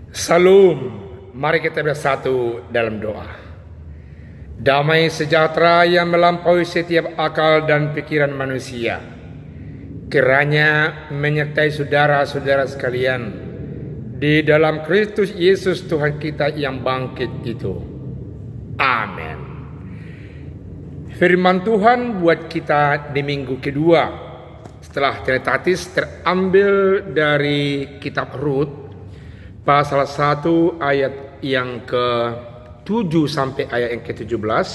Salam, mari kita bersatu dalam doa. Damai sejahtera yang melampaui setiap akal dan pikiran manusia, kiranya menyertai saudara-saudara sekalian di dalam Kristus Yesus Tuhan kita yang bangkit itu. Amin. Firman Tuhan buat kita di minggu kedua setelah Trinitatis terambil dari kitab Rut pasal 1 ayat yang ke-7 sampai ayat yang ke-17.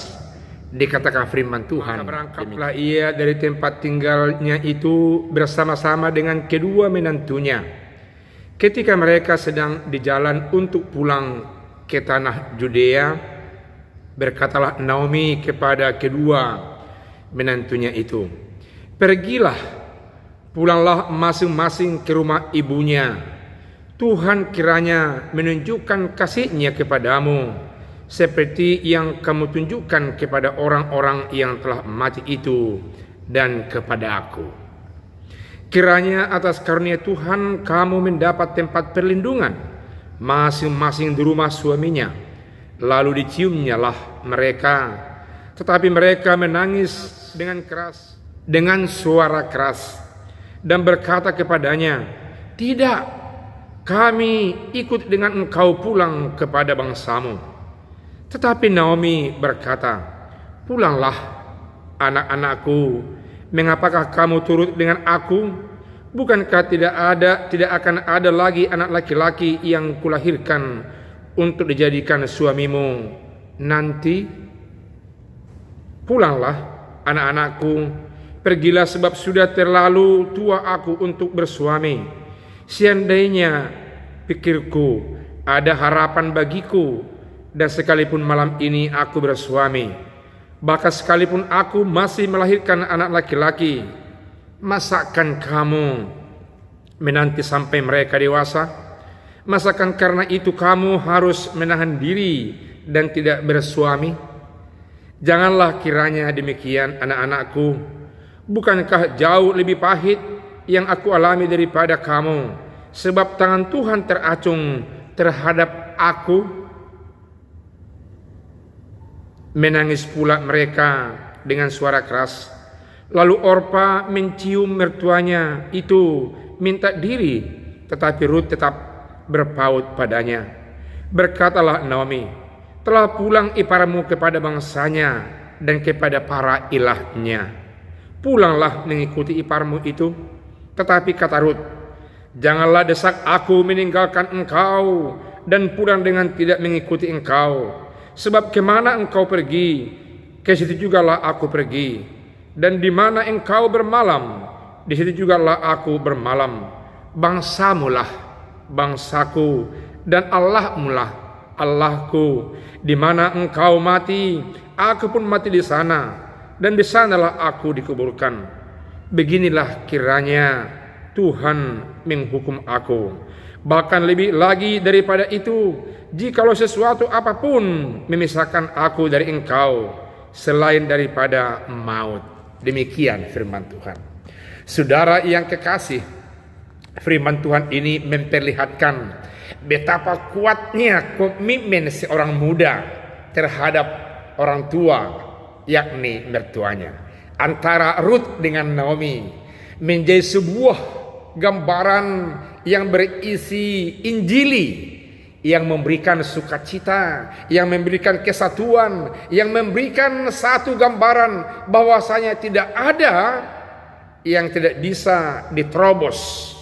Dikatakan firman Tuhan, berangkatlah ia dari tempat tinggalnya itu bersama-sama dengan kedua menantunya. Ketika mereka sedang di jalan untuk pulang ke tanah Yudea, berkatalah Naomi kepada kedua menantunya itu, "Pergilah, pulanglah masing-masing ke rumah ibunya. Tuhan kiranya menunjukkan kasih-Nya kepadamu seperti yang kamu tunjukkan kepada orang-orang yang telah mati itu dan kepada aku. Kiranya atas karunia Tuhan kamu mendapat tempat perlindungan masing-masing di rumah suaminya." Lalu diciumnyalah mereka, tetapi mereka menangis dengan suara keras dan berkata kepadanya, "Tidak, kami ikut dengan engkau pulang kepada bangsamu." Tetapi Naomi berkata, "Pulanglah, anak-anakku. Mengapakah kamu turut dengan aku? Bukankah tidak akan ada lagi anak laki-laki yang kulahirkan untuk dijadikan suamimu nanti? Pulanglah, anak-anakku. Pergilah, sebab sudah terlalu tua aku untuk bersuami. Seandainya pikirku ada harapan bagiku, dan sekalipun malam ini aku bersuami, bahkan sekalipun aku masih melahirkan anak laki-laki, masakan kamu menanti sampai mereka dewasa? Masakan karena itu kamu harus menahan diri dan tidak bersuami? Janganlah kiranya demikian, anak-anakku. Bukankah jauh lebih pahit yang aku alami daripada kamu, sebab tangan Tuhan teracung terhadap aku?" Menangis pula mereka dengan suara keras. Lalu Orpa mencium mertuanya itu minta diri, tetapi Rut tetap berpaut padanya. Berkatalah Naomi, "Telah pulang iparmu kepada bangsanya dan kepada para ilahnya. Pulanglah mengikuti iparmu itu." Tetapi kata Rut, "Janganlah desak aku meninggalkan engkau dan pulang dengan tidak mengikuti engkau. Sebab kemana engkau pergi, ke situ jugalah aku pergi. Dan di mana engkau bermalam, di situ jugalah aku bermalam. Bangsamulah bangsaku, dan Allahmulah Allahku. Di mana engkau mati, aku pun mati di sana, dan di sanalah aku dikuburkan. Beginilah kiranya Tuhan menghukum aku. Bahkan lebih lagi daripada itu, jikalau sesuatu apapun memisahkan aku dari engkau selain daripada maut." Demikian firman Tuhan. Saudara yang kekasih, firman Tuhan ini memperlihatkan betapa kuatnya komitmen seorang muda terhadap orang tua, yakni mertuanya. Antara Rut dengan Naomi menjadi sebuah gambaran yang berisi Injili, yang memberikan sukacita, yang memberikan kesatuan, yang memberikan satu gambaran bahwasanya tidak ada yang tidak bisa diterobos,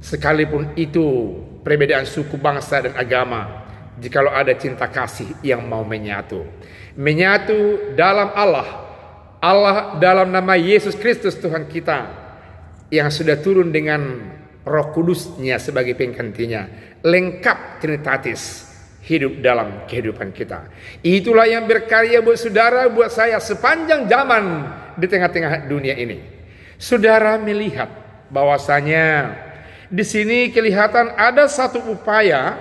sekalipun itu perbedaan suku, bangsa, dan agama, jikalau ada cinta kasih yang mau menyatu dalam Allah dalam nama Yesus Kristus Tuhan kita, yang sudah turun dengan Roh Kudus-Nya sebagai penggantinya. Lengkap Trinitatis hidup dalam kehidupan kita. Itulah yang berkarya buat saudara, buat saya sepanjang zaman di tengah-tengah dunia ini. Saudara melihat bahwasanya di sini kelihatan ada satu upaya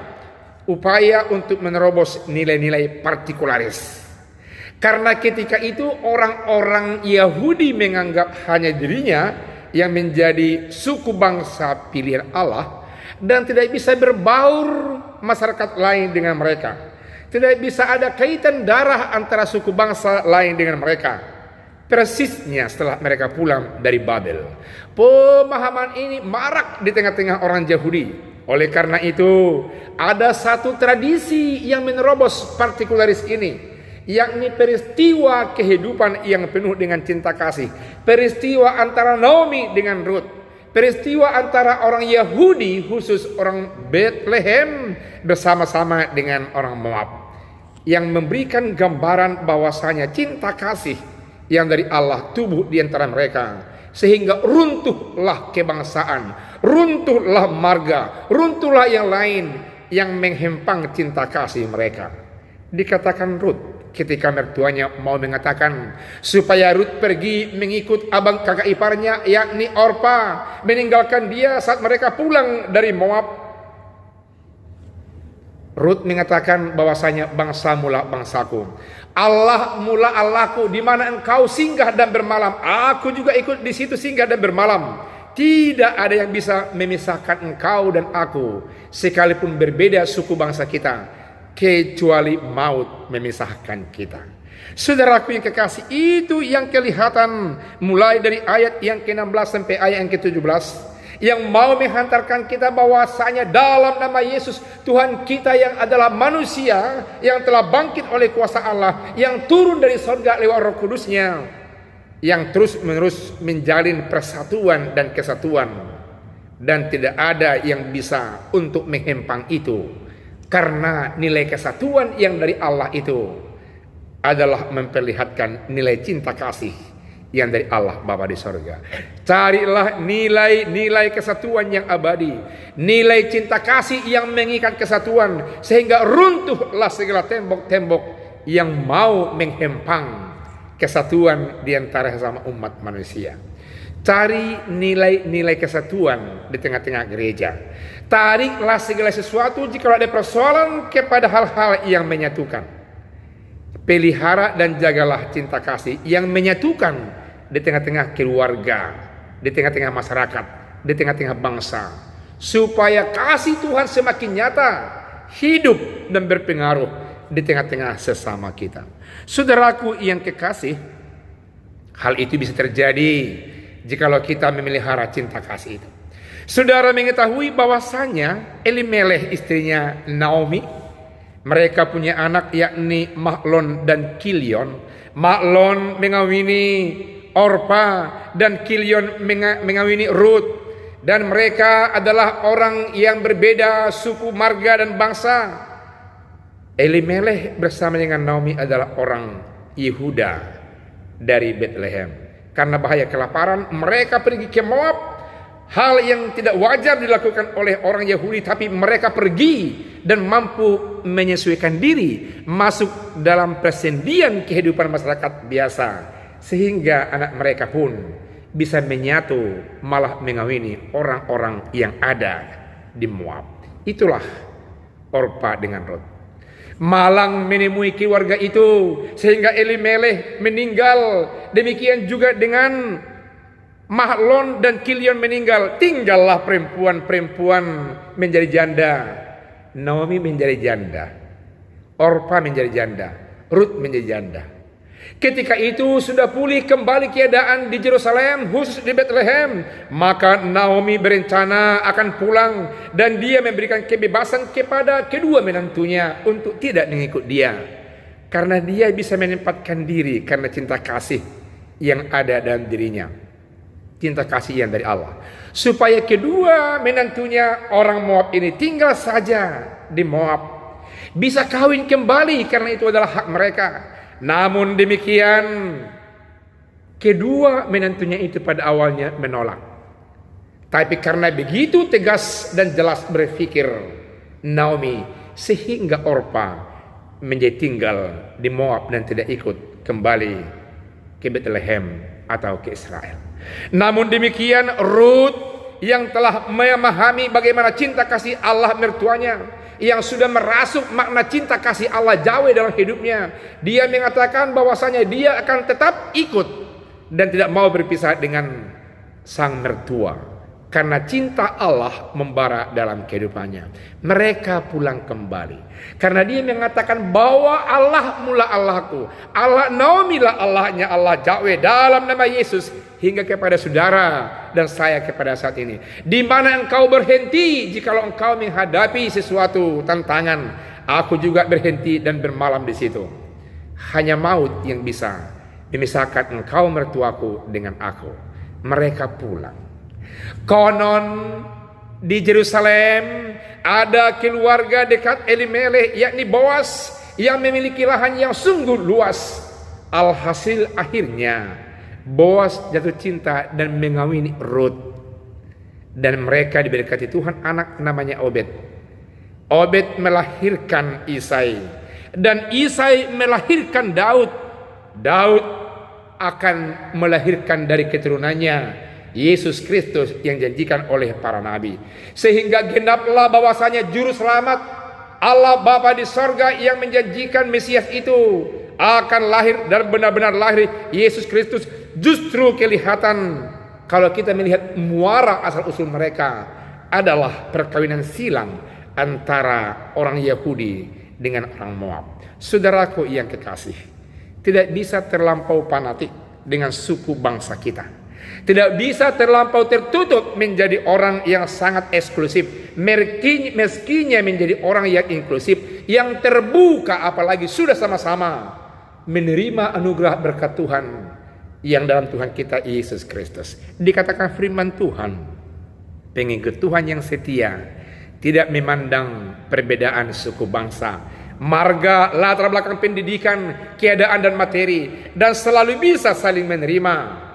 untuk menerobos nilai-nilai partikularis. Karena ketika itu orang-orang Yahudi menganggap hanya dirinya yang menjadi suku bangsa pilihan Allah dan tidak bisa berbaur masyarakat lain dengan mereka. Tidak bisa ada kaitan darah antara suku bangsa lain dengan mereka. Persisnya setelah mereka pulang dari Babel. Pemahaman ini marak di tengah-tengah orang Yahudi. Oleh karena itu, ada satu tradisi yang menerobos partikularis ini, yakni peristiwa kehidupan yang penuh dengan cinta kasih. Peristiwa antara Naomi dengan Ruth. Peristiwa antara orang Yahudi, khusus orang Bethlehem, bersama-sama dengan orang Moab, yang memberikan gambaran bahwasanya cinta kasih yang dari Allah tumbuh di antara mereka, sehingga runtuhlah kebangsaan, runtuhlah marga, runtuhlah yang lain yang menghempang cinta kasih mereka. Dikatakan Ruth ketika mertuanya mau mengatakan supaya Ruth pergi mengikut abang kakak iparnya, yakni Orpa, meninggalkan dia saat mereka pulang dari Moab. Ruth mengatakan bahwasanya bangsa mula bangsaku, Allah mula Allahku, di mana engkau singgah dan bermalam, aku juga ikut di situ singgah dan bermalam. Tidak ada yang bisa memisahkan engkau dan aku, sekalipun berbeda suku bangsa kita, kecuali maut memisahkan kita. Saudaraku yang kekasih, itu yang kelihatan mulai dari ayat yang ke-16 sampai ayat yang ke-17, yang mau menghantarkan kita bahwasanya dalam nama Yesus Tuhan kita yang adalah manusia, yang telah bangkit oleh kuasa Allah, yang turun dari surga lewat Roh Kudus-Nya, yang terus menerus menjalin persatuan dan kesatuan, dan tidak ada yang bisa untuk menghempang itu, karena nilai kesatuan yang dari Allah itu adalah memperlihatkan nilai cinta kasih yang dari Allah Bapa di sorga. Carilah nilai-nilai kesatuan yang abadi, nilai cinta kasih yang mengikat kesatuan, sehingga runtuhlah segala tembok-tembok yang mau menghempang kesatuan di antara sesama umat manusia. Cari nilai-nilai kesatuan di tengah-tengah gereja. Tariklah segala sesuatu jika ada persoalan kepada hal-hal yang menyatukan. Pelihara dan jagalah cinta kasih yang menyatukan di tengah-tengah keluarga, di tengah-tengah masyarakat, di tengah-tengah bangsa, supaya kasih Tuhan semakin nyata, hidup dan berpengaruh di tengah-tengah sesama kita. Saudaraku yang kekasih, hal itu bisa terjadi jikalau kita memelihara cinta kasih itu. Saudara mengetahui bahwasanya Elimelech istrinya Naomi, mereka punya anak yakni Mahlon dan Kilion. Mahlon mengawini Orpa dan Kilion mengawini Ruth, dan mereka adalah orang yang berbeda suku, marga dan bangsa. Elimelech bersama dengan Naomi adalah orang Yehuda dari Bethlehem. Karena bahaya kelaparan, mereka pergi ke Moab. Hal yang tidak wajar dilakukan oleh orang Yahudi, tapi mereka pergi dan mampu menyesuaikan diri masuk dalam persendian kehidupan masyarakat biasa, sehingga anak mereka pun bisa menyatu, malah mengawini orang-orang yang ada di Moab. Itulah Orpa dengan Ruth. Malang menemui keluarga itu sehingga Elimelech meninggal. Demikian juga dengan Mahlon dan Kilion meninggal. Tinggallah perempuan-perempuan menjadi janda. Naomi menjadi janda, Orpa menjadi janda, Ruth menjadi janda. Ketika itu sudah pulih kembali keadaan di Yerusalem, khusus di Bethlehem, maka Naomi berencana akan pulang, dan dia memberikan kebebasan kepada kedua menantunya untuk tidak mengikut dia, karena dia bisa menempatkan diri karena cinta kasih yang ada dalam dirinya, cinta kasih yang dari Allah, supaya kedua menantunya orang Moab ini tinggal saja di Moab, bisa kawin kembali karena itu adalah hak mereka. Namun demikian, kedua menantunya itu pada awalnya menolak. Tapi karena begitu tegas dan jelas berpikir Naomi, sehingga Orpa menjadi tinggal di Moab dan tidak ikut kembali ke Bethlehem atau ke Israel. Namun demikian, Ruth yang telah memahami bagaimana cinta kasih Allah mertuanya, yang sudah merasuk makna cinta kasih Allah jauh dalam hidupnya, dia mengatakan bahwasanya dia akan tetap ikut dan tidak mau berpisah dengan sang mertua, karena cinta Allah membara dalam kehidupannya. Mereka pulang kembali karena dia mengatakan bahwa Allah mula Allahku, Allah Naomi lah Allahnya, Allah Yahweh dalam nama Yesus, hingga kepada saudara dan saya kepada saat ini. Di mana engkau berhenti jikalau engkau menghadapi sesuatu tantangan, aku juga berhenti dan bermalam di situ. Hanya maut yang bisa memisahkan engkau mertuaku dengan aku. Mereka pulang. Konon di Yerusalem ada keluarga dekat Elimelek, yakni Boas, yang memiliki lahan yang sungguh luas. Alhasil akhirnya Boas jatuh cinta dan mengawini Ruth, dan mereka diberkati Tuhan anak namanya Obed. Obed melahirkan Isai, dan Isai melahirkan Daud. Daud akan melahirkan dari keturunannya Yesus Kristus yang janjikan oleh para nabi. Sehingga genaplah bahwasanya juru selamat Allah Bapa di sorga yang menjanjikan Mesias itu akan lahir dan benar-benar lahir, Yesus Kristus. Justru kelihatan kalau kita melihat muara asal usul mereka adalah perkawinan silang antara orang Yahudi dengan orang Moab. Saudaraku yang kekasih, tidak bisa terlampau fanatik dengan suku bangsa kita. Tidak bisa terlampau tertutup menjadi orang yang sangat eksklusif. Meskinya menjadi orang yang inklusif, yang terbuka, apalagi sudah sama-sama menerima anugerah berkat Tuhan yang dalam Tuhan kita Yesus Kristus. Dikatakan firman Tuhan, pengikut Tuhan yang setia tidak memandang perbedaan suku bangsa, marga, latar belakang pendidikan, keadaan dan materi, dan selalu bisa saling menerima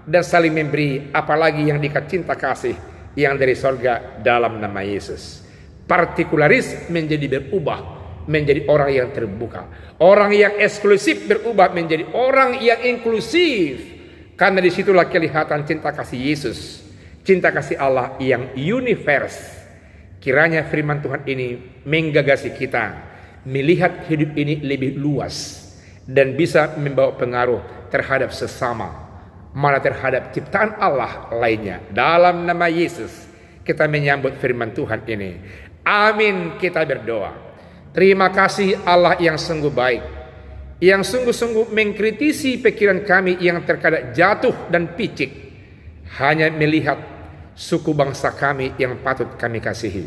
dan saling memberi, apalagi yang diikat cinta kasih yang dari sorga dalam nama Yesus. Partikularis menjadi berubah menjadi orang yang terbuka, orang yang eksklusif berubah menjadi orang yang inklusif, karena disitulah kelihatan cinta kasih Yesus, cinta kasih Allah yang universe. Kiranya firman Tuhan ini menggagasi kita melihat hidup ini lebih luas dan bisa membawa pengaruh terhadap sesama, malah terhadap ciptaan Allah lainnya. Dalam nama Yesus kita menyambut firman Tuhan ini. Amin, kita berdoa. Terima kasih Allah yang sungguh baik, yang sungguh-sungguh mengkritisi pikiran kami yang terkadang jatuh dan picik hanya melihat suku bangsa kami yang patut kami kasihi.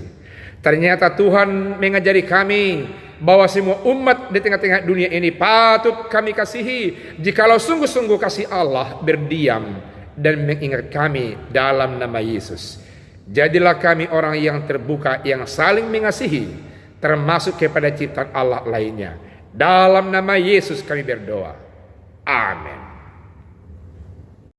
Ternyata Tuhan mengajari kami bahwa semua umat di tengah-tengah dunia ini patut kami kasihi jikalau sungguh-sungguh kasih Allah berdiam dan mengingat kami dalam nama Yesus. Jadilah kami orang yang terbuka, yang saling mengasihi, termasuk kepada ciptaan Allah lainnya. Dalam nama Yesus kami berdoa. Amin.